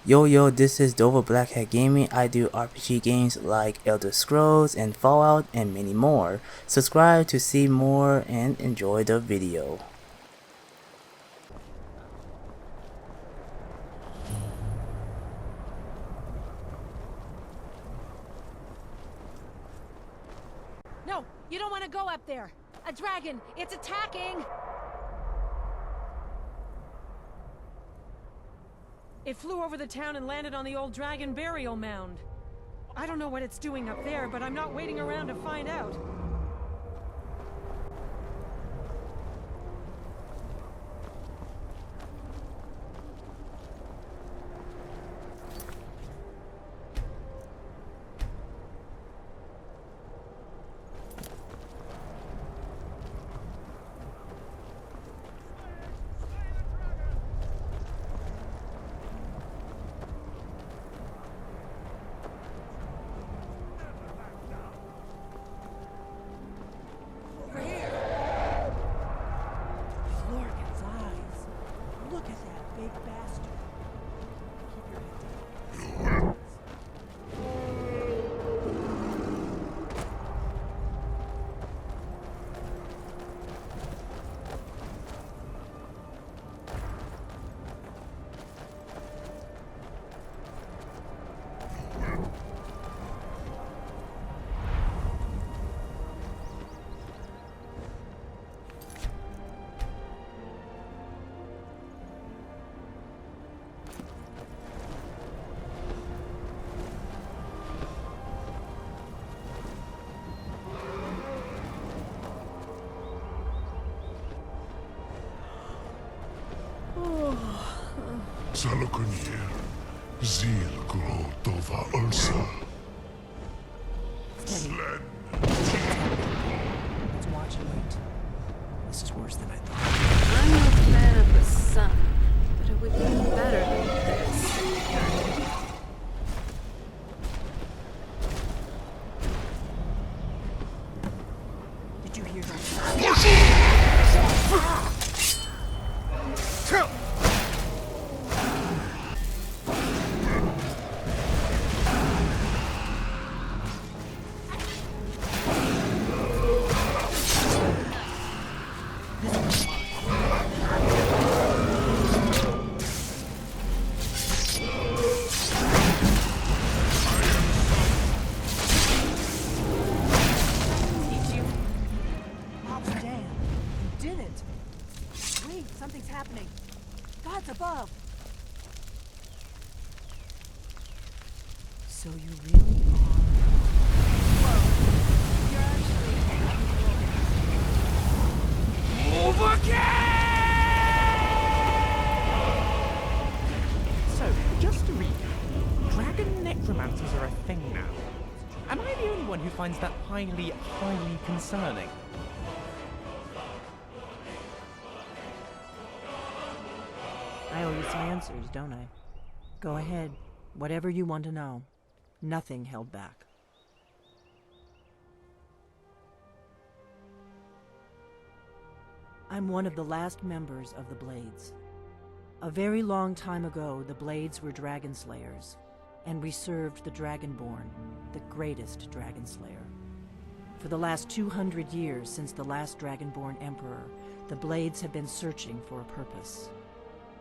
Yo, this is Dova Blackhat Gaming. I do RPG games like Elder Scrolls and Fallout and many more. Subscribe to see more and enjoy the video. No, you don't want to go up there. A dragon, it's attacking! It flew over the town and landed on the old dragon burial mound. I don't know what it's doing up there, but I'm not waiting around to find out. Salakunir, Zil Gro Dova Ursa. Slen. Let's watch and wait. This is worse than I thought. I'm no fan of the sun, but it would be better than this. Did you hear that? Something's happening. God's above. So you really are... Whoa. You're actually... So, just to recap, dragon necromancers are a thing now. Am I the only one who finds that highly concerning? I owe you some answers, don't I? Go ahead. Whatever you want to know. Nothing held back. I'm one of the last members of the Blades. A very long time ago, the Blades were dragon slayers, and we served the Dragonborn, the greatest dragon slayer. For the last 200 years since the last Dragonborn Emperor, the Blades have been searching for a purpose.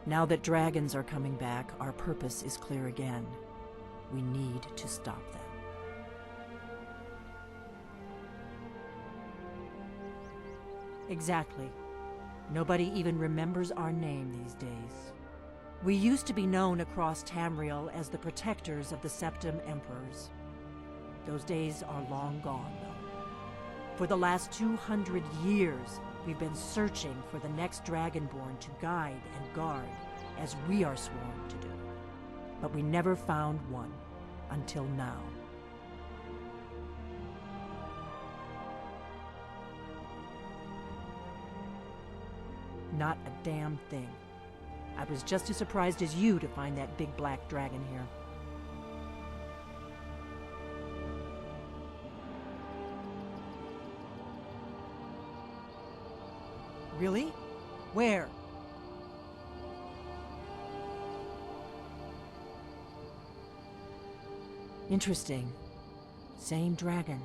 Now that dragons are coming back, our purpose is clear again. We need to stop them. Exactly. Nobody even remembers our name these days. We used to be known across Tamriel as the protectors of the Septim Emperors. Those days are long gone, though. For the last 200 years, we've been searching for the next Dragonborn to guide and guard, as we are sworn to do. But we never found one, until now. Not a damn thing. I was just as surprised as you to find that big black dragon here. Really? Where? Interesting. Same dragon.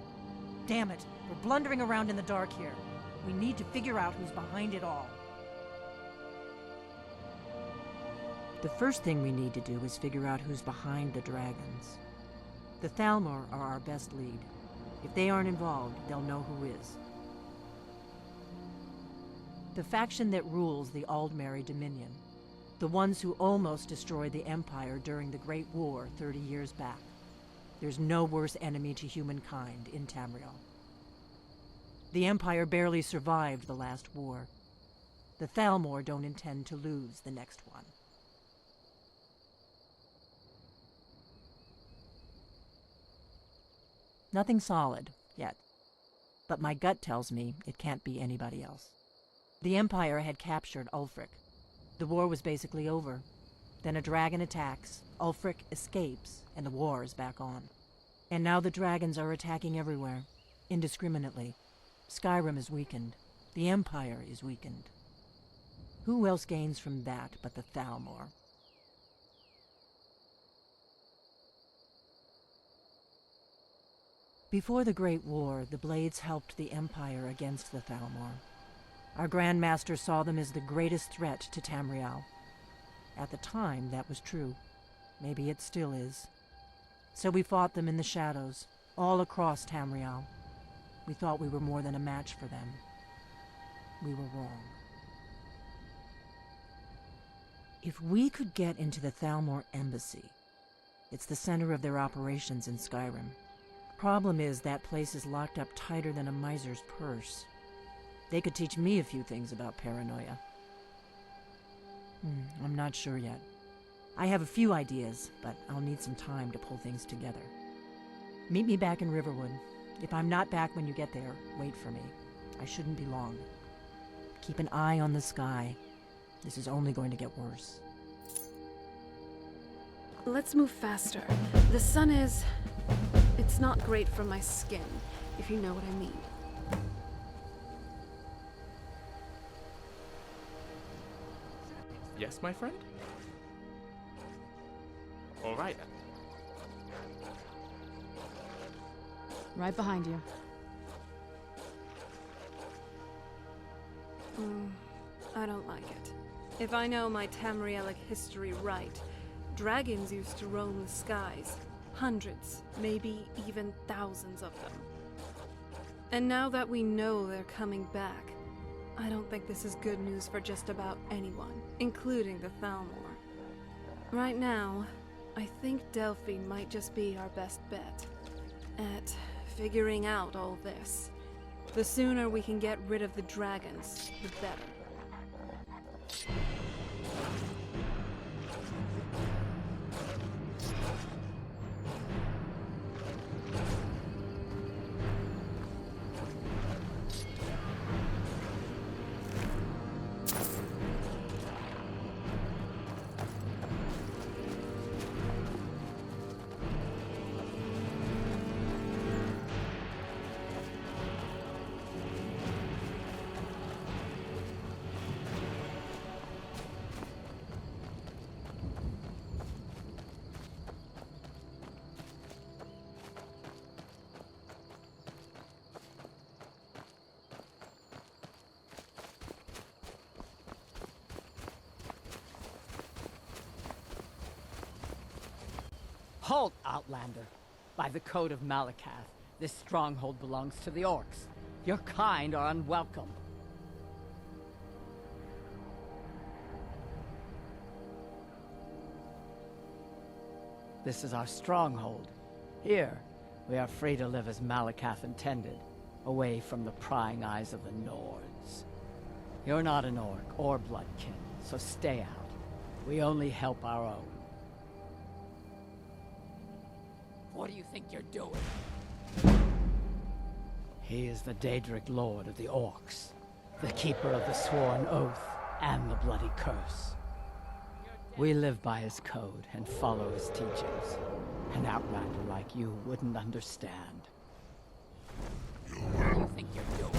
Damn it, we're blundering around in the dark here. We need to figure out who's behind it all. The first thing we need to do is figure out who's behind the dragons. The Thalmor are our best lead. If they aren't involved, they'll know who is. The faction that rules the Aldmeri Dominion. The ones who almost destroyed the Empire during the Great War 30 years back. There's no worse enemy to humankind in Tamriel. The Empire barely survived the last war. The Thalmor don't intend to lose the next one. Nothing solid, yet. But my gut tells me it can't be anybody else. The Empire had captured Ulfric. The war was basically over. Then a dragon attacks, Ulfric escapes, and the war is back on. And now the dragons are attacking everywhere, indiscriminately. Skyrim is weakened. The Empire is weakened. Who else gains from that but the Thalmor? Before the Great War, the Blades helped the Empire against the Thalmor. Our Grand Master saw them as the greatest threat to Tamriel. At the time, that was true. Maybe it still is. So we fought them in the shadows, all across Tamriel. We thought we were more than a match for them. We were wrong. If we could get into the Thalmor embassy, it's the center of their operations in Skyrim. Problem is, that place is locked up tighter than a miser's purse. They could teach me a few things about paranoia. I'm not sure yet. I have a few ideas, but I'll need some time to pull things together. Meet me back in Riverwood. If I'm not back when you get there, wait for me. I shouldn't be long. Keep an eye on the sky. This is only going to get worse. Let's move faster. The sun is... It's not great for my skin, if you know what I mean. Yes, my friend? All right then. Right behind you. I don't like it. If I know my Tamrielic history right, dragons used to roam the skies. Hundreds, maybe even thousands of them. And now that we know they're coming back, I don't think this is good news for just about anyone, including the Thalmor. Right now, I think Delphi might just be our best bet at figuring out all this. The sooner we can get rid of the dragons, the better. Halt, Outlander! By the code of Blackhat, this stronghold belongs to the orcs. Your kind are unwelcome. This is our stronghold. Here, we are free to live as Blackhat intended, away from the prying eyes of the Nords. You're not an orc or bloodkin, so stay out. We only help our own. What do you think you're doing? He is the Daedric Lord of the Orcs, the keeper of the sworn oath and the bloody curse. We live by his code and follow his teachings. An outlander like you wouldn't understand. What do you think you're doing?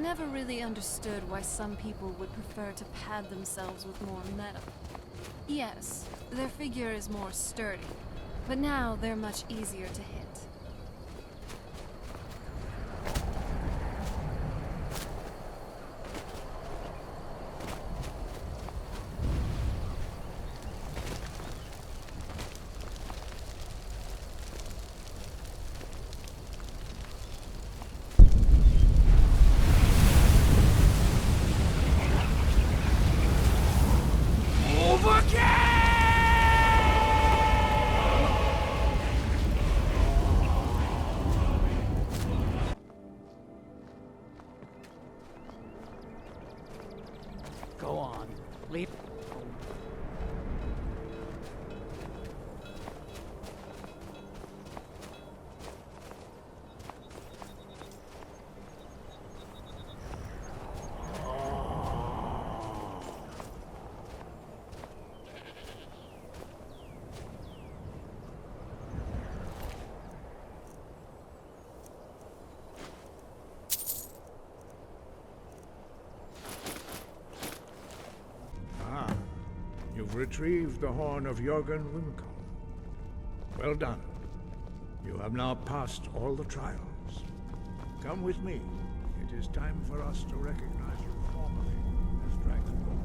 never really understood why some people would prefer to pad themselves with more metal. Yes, their figure is more sturdy, but now they're much easier to hit. Go on, leap. You've retrieved the horn of Jorgen Wimco. Well done. You have now passed all the trials. Come with me. It is time for us to recognize you formally as Dragonborn.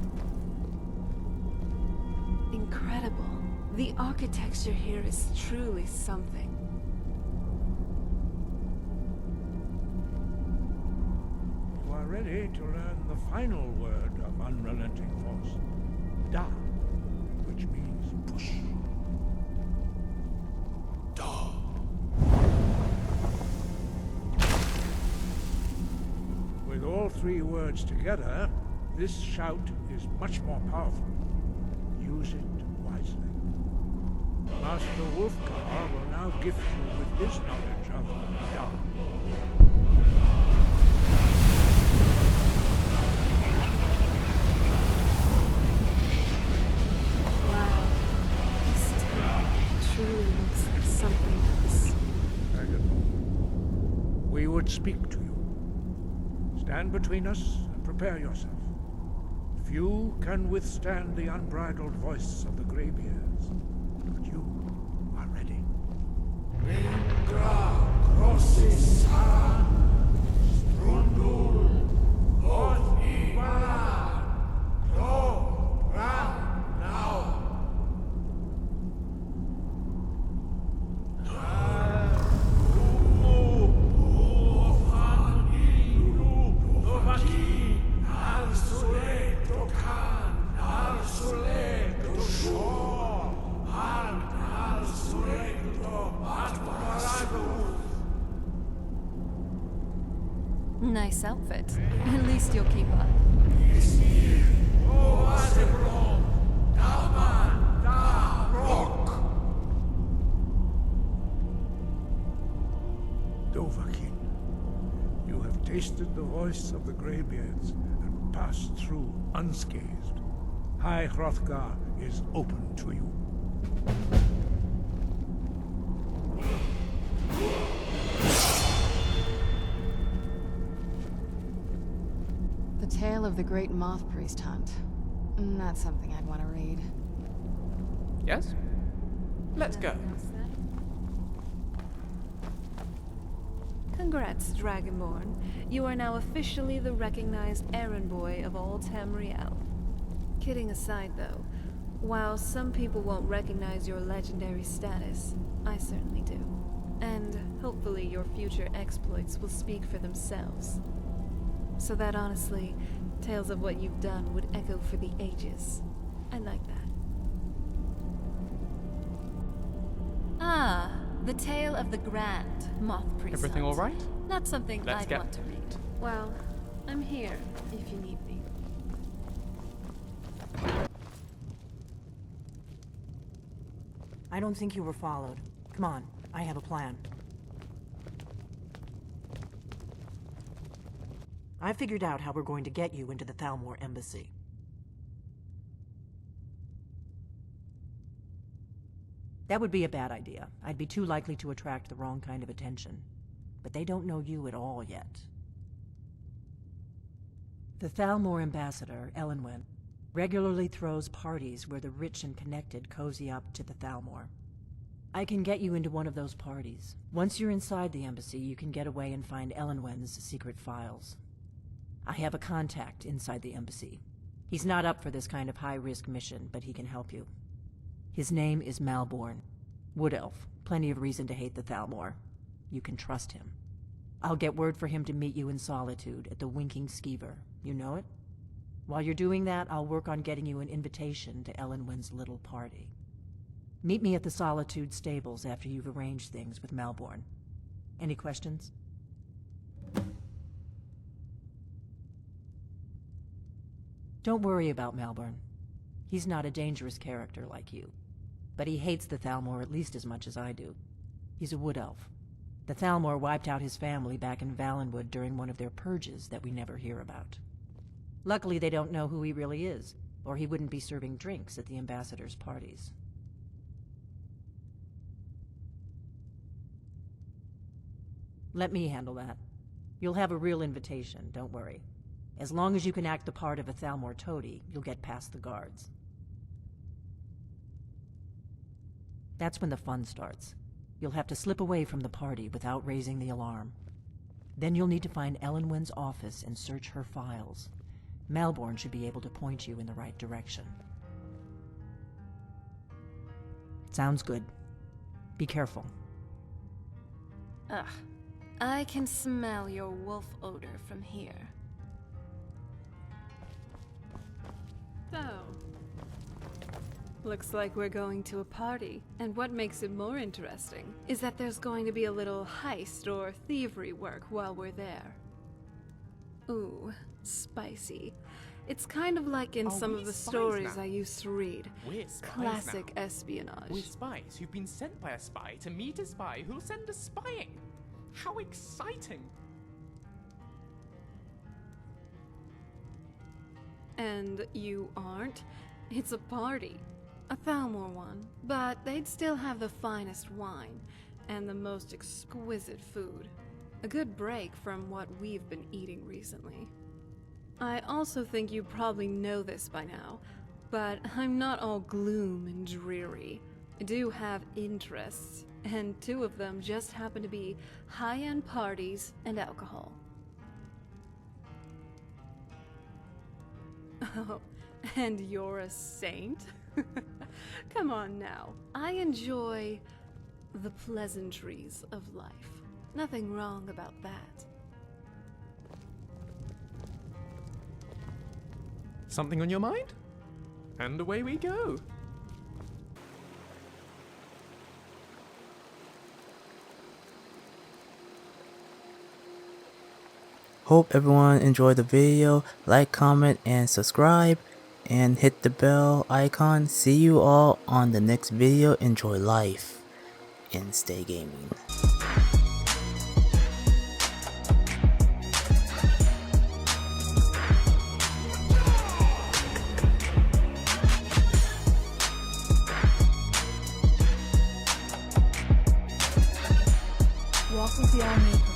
Incredible. The architecture here is truly something. You are ready to learn the final word of unrelenting force. Da, which means push. Da. With all three words together, this shout is much more powerful. Use it wisely. Master Wolfgar will now gift you with his knowledge of Da. Truly looks like something else. Dragonborn, we would speak to you. Stand between us and prepare yourself. Few can withstand the unbridled voice of the Greybeards, but you are ready. Ingra crossis saran, strundul, oth ibala, klo, ram, now. Nice outfit. At least you'll keep up. Dovahkiin, you have tasted the voice of the Greybeards and passed through unscathed. High Hrothgar is open to you. The Tale of the Great Moth Priest Hunt. Not something I'd want to read. Yes? Let's go. Congrats, Dragonborn. You are now officially the recognized errand boy of all Tamriel. Kidding aside, though, while some people won't recognize your legendary status, I certainly do. And hopefully your future exploits will speak for themselves. So that honestly, tales of what you've done would echo for the ages. I like that. Ah, the tale of the grand Moth Priest. Everything all right? Not something Let's I'd get- want to read. Well, I'm here if you need me. I don't think you were followed. Come on, I have a plan. I figured out how we're going to get you into the Thalmor embassy. That would be a bad idea. I'd be too likely to attract the wrong kind of attention. But they don't know you at all yet. The Thalmor ambassador, Elenwen, regularly throws parties where the rich and connected cozy up to the Thalmor. I can get you into one of those parties. Once you're inside the embassy, you can get away and find Elenwen's secret files. I have a contact inside the embassy. He's not up for this kind of high-risk mission, but he can help you. His name is Malborn. Wood Elf. Plenty of reason to hate the Thalmor. You can trust him. I'll get word for him to meet you in Solitude at the Winking Skeever. You know it? While you're doing that, I'll work on getting you an invitation to Elenwen's little party. Meet me at the Solitude stables after you've arranged things with Malborn. Any questions? Don't worry about Malborn. He's not a dangerous character like you. But he hates the Thalmor at least as much as I do. He's a wood elf. The Thalmor wiped out his family back in Valenwood during one of their purges that we never hear about. Luckily, they don't know who he really is, or he wouldn't be serving drinks at the ambassador's parties. Let me handle that. You'll have a real invitation, don't worry. As long as you can act the part of a Thalmor toady, you'll get past the guards. That's when the fun starts. You'll have to slip away from the party without raising the alarm. Then you'll need to find Elenwen's office and search her files. Malborn should be able to point you in the right direction. Sounds good. Be careful. Ugh. I can smell your wolf odor from here. So, looks like we're going to a party. And what makes it more interesting is that there's going to be a little heist or thievery work while we're there. Ooh, spicy. It's kind of like in some of the stories I used to read. We're spies Classic now. espionage. We're spies who've been sent by a spy to meet a spy who'll send us spying. How exciting! And you aren't? It's a party. A Thalmor one. But they'd still have the finest wine and the most exquisite food. A good break from what we've been eating recently. I also think you probably know this by now, but I'm not all gloom and dreary. I do have interests, and 2 of them just happen to be high-end parties and alcohol. Oh, and you're a saint? Come on now. I enjoy the pleasantries of life. Nothing wrong about that. Something on your mind? And away we go. Hope everyone enjoyed the video. Like, comment, and subscribe. And hit the bell icon. See you all on the next video. Enjoy life and stay gaming. Walk with the All-Maker.